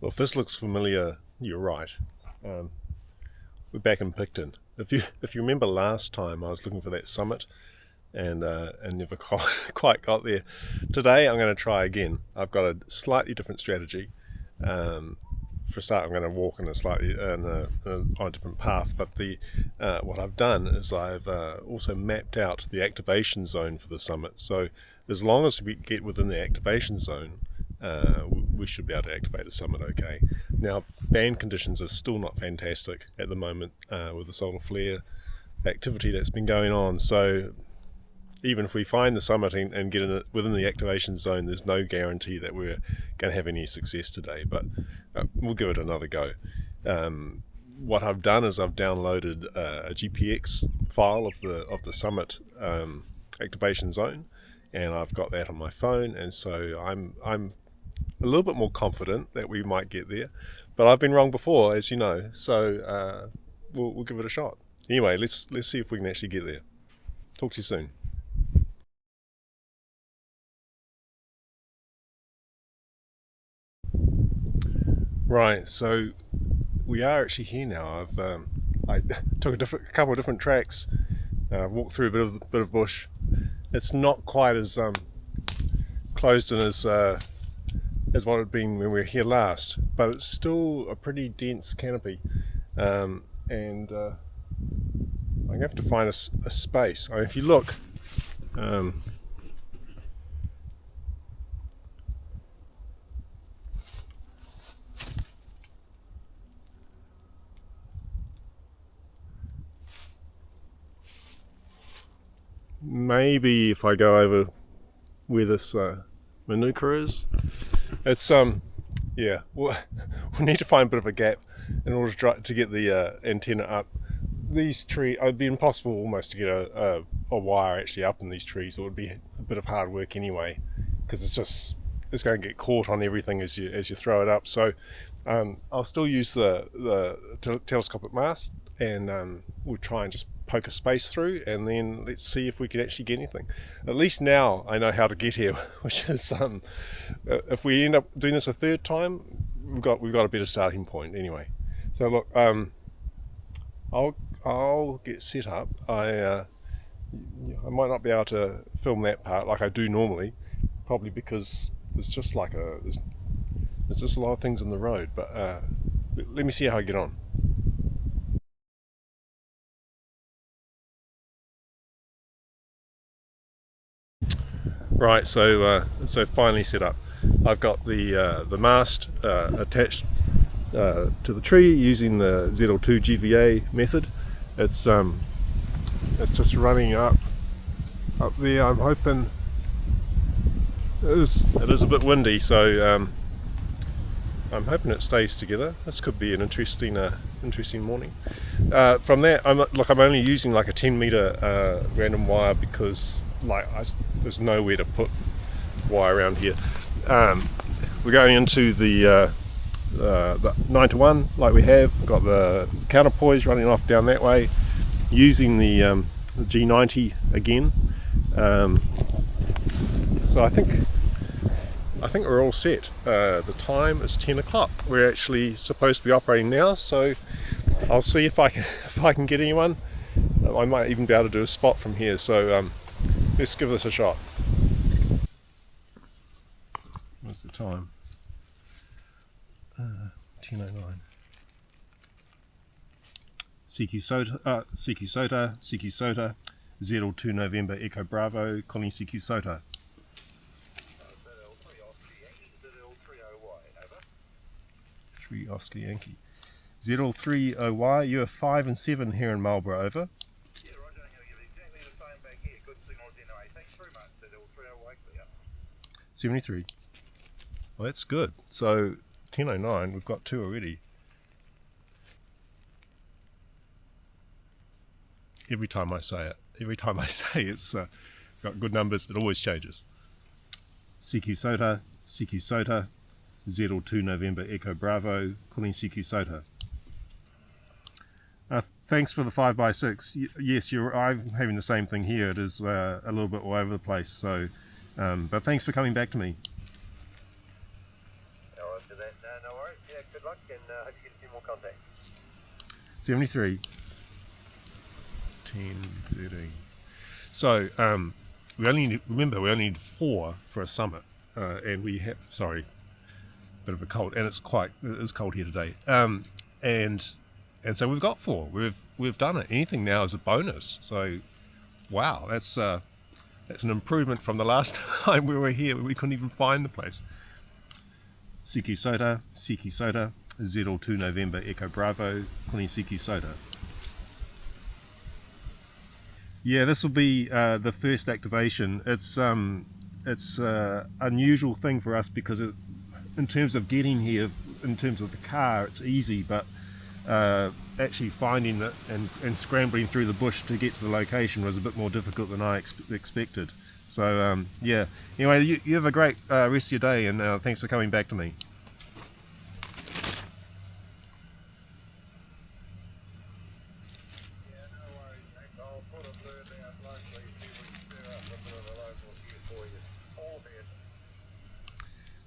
Well, if this looks familiar, you're right. We're back in Picton. If you remember last time, I was looking for that summit and never quite got there. Today I'm going to try again. I've got a slightly different strategy. For a start, I'm going to walk on a different path. But what I've done is I've also mapped out the activation zone for the summit. So as long as we get within the activation zone, we should be able to activate the summit okay. Now, band conditions are still not fantastic at the moment with the solar flare activity that's been going on. So even if we find the summit and get in it within the activation zone, there's no guarantee that we're going to have any success today, but we'll give it another go. What I've done is I've downloaded a GPX file of the summit activation zone, and I've got that on my phone, and so I'm a little bit more confident that we might get there, but I've been wrong before, as you know, so we'll give it a shot. Anyway, let's see if we can actually get there. Talk to you soon. Right, so we are actually here now. I took a couple of different tracks. I've walked through a bit of bush. It's not quite as closed in as what it had been when we were here last, but it's still a pretty dense canopy, and I'm gonna have to find a space. I mean, if you look. Maybe if I go over where this manuka is, it's yeah. Well, we need to find a bit of a gap in order to get the antenna up. These trees, it'd be impossible almost to get a wire actually up in these trees. It would be a bit of hard work anyway, because it's going to get caught on everything as you throw it up. So I'll still use the telescopic mast, and we'll try and just poke a space through, and then let's see if we can actually get anything. At least now I know how to get here, which is if we end up doing this a third time, we've got a better starting point anyway. So look, I'll get set up. I might not be able to film that part like I do normally, probably because there's just a lot of things in the road, but let me see how I get on. Right, so finally set up. I've got the mast attached to the tree using the ZL2 GVA method. It's just running up there. I'm hoping it is a bit windy, so I'm hoping it stays together. This could be an interesting morning. From there, I'm only using like a 10-meter random wire because there's nowhere to put wire around here. We're going into the 9-to-1 like we have. We've got the counterpoise running off down that way, using the G90 again. So I think we're all set. The time is 10 o'clock. We're actually supposed to be operating now, so I'll see if I can get anyone. I might even be able to do a spot from here, so let's give this a shot. What's the time? 10:09. CQ Sota, ZL2 November Echo Bravo, calling CQ Sota. 3 Oscar Yankee. ZL3OY, you are 5 and 7 here in Marlborough, over. Yeah, roger, I'm going to give it exactly the same back here. Good signals anyway. Thanks very much, ZL3OY, clear. 73. Well, that's good. So 10:09, we've got 2 already. Every time I say it's got good numbers, it always changes. CQ Sota, ZL2 November Echo Bravo, calling CQ Sota. Thanks for the 5x6. Yes, I'm having the same thing here. It is a little bit all over the place. So, but thanks for coming back to me. Alright, that. No worries. Yeah, good luck, and hope you get a few more contacts. 73. 10, 13. So, we only need 4 for a summit, and we have, sorry, bit of a cold, and it is cold here today. And so we've got 4. We've done it. Anything now is a bonus. So, wow, that's an improvement from the last time we were here. We couldn't even find the place. Xiegu Sota, Z2 November Echo Bravo, calling Xiegu Sota. Yeah, this will be the first activation. It's unusual thing for us because in terms of getting here, in terms of the car, it's easy, but actually finding it and scrambling through the bush to get to the location was a bit more difficult than I expected. So yeah, anyway, you have a great rest of your day, and thanks for coming back to me. Yeah, no worries, mate. I'll put a blurb out locally, see if we can stir up a bit of a local feud for you. All good.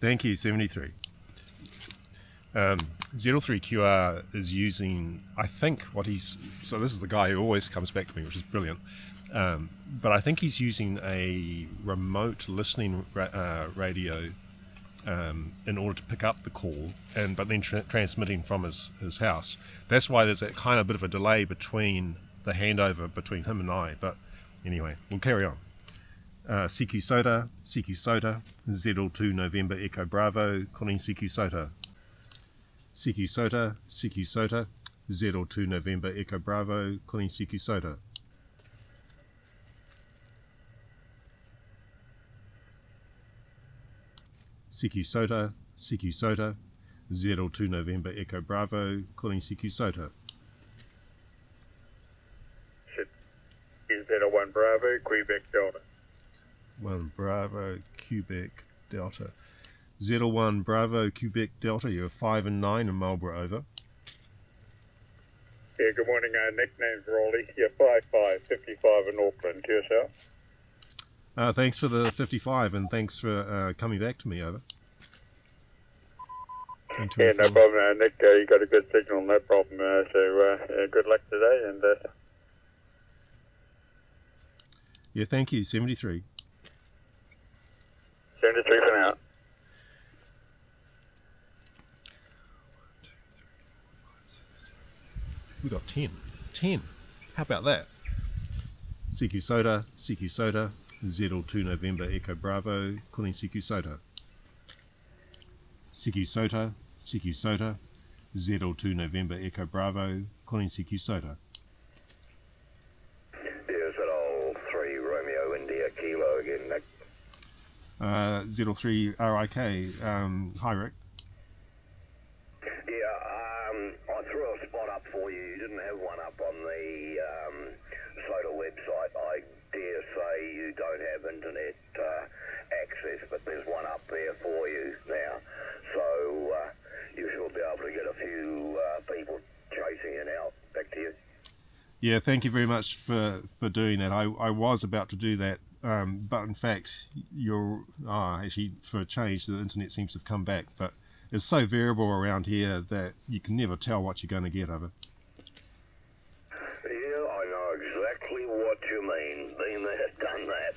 Thank you, 73. 03QR is using, I think so this is the guy who always comes back to me, which is brilliant, but I think he's using a remote listening radio in order to pick up the call, but then transmitting from his house. That's why there's that kind of bit of a delay between the handover between him and I, but anyway, we'll carry on. Xiegu Sota, Z2 November Echo Bravo, calling Xiegu Sota. Xiegu Sota, Z2 November Echo Bravo, calling Xiegu Sota. Xiegu Sota, Z2 November Echo Bravo, calling Xiegu Sota. Z01 Bravo, Quebec Delta. 1 Bravo, Quebec Delta. 01 Bravo, Quebec Delta, you're 5 and 9 in Marlborough, over. Yeah, good morning. Nickname's Rolly. Yeah, 55 in Auckland. To yourself? Thanks for the 55, and thanks for coming back to me, over. Yeah, no problem, Nick. You got a good signal, no problem. So good luck today, and yeah, thank you, 73. 73 for now. We got 10. How about that? Xiegu Sota, Z2 November Echo Bravo, calling Xiegu Sota. Xiegu Sota, Z2 November Echo Bravo, calling Xiegu Sota. There's that old 3 Romeo India Kilo again, Nick. 03 RIK, hi Rick. I threw a spot up for you. You didn't have one up on the Sota website. I dare say you don't have internet access, but there's one up there for you now. So you should be able to get a few people chasing you now. Back to you. Yeah, thank you very much for doing that. I was about to do that, but in fact, actually, for a change, the internet seems to have come back, but it's so variable around here that you can never tell what you're going to get of it. Yeah, I know exactly what you mean. Been there, done that.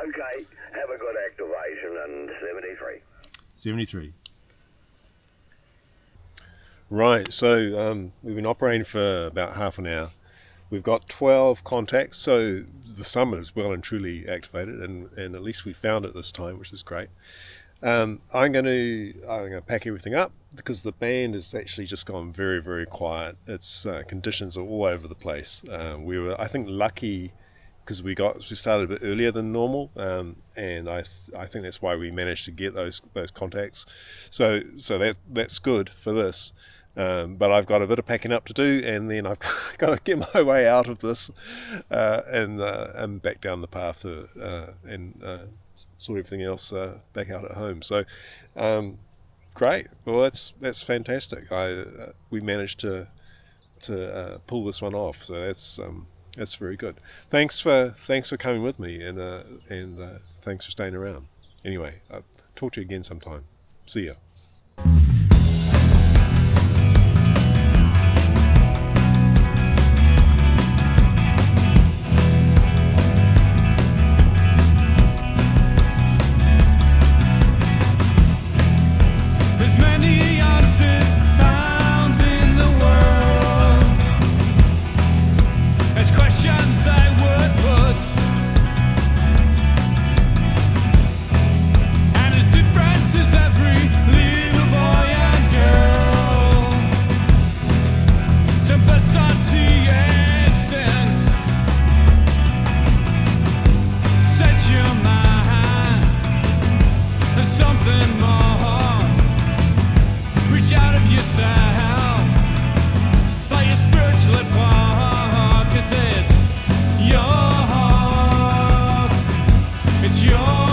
Okay, have a good activation, and 73. 73. Right, so we've been operating for about half an hour. We've got 12 contacts, so the summit is well and truly activated, and at least we found it this time, which is great. I'm going to pack everything up because the band has actually just gone very, very quiet. Its conditions are all over the place. We were, I think, lucky because we started a bit earlier than normal, and I think that's why we managed to get those contacts. So that's good for this. But I've got a bit of packing up to do, and then I've got to get my way out of this and back down the path and sort everything else back out at home. So great. Well, that's fantastic. We managed to pull this one off. So that's very good. Thanks for coming with me, and thanks for staying around. Anyway, I'll talk to you again sometime. See ya. yourself. Play your spiritual at war, 'cause it's your heart. It's your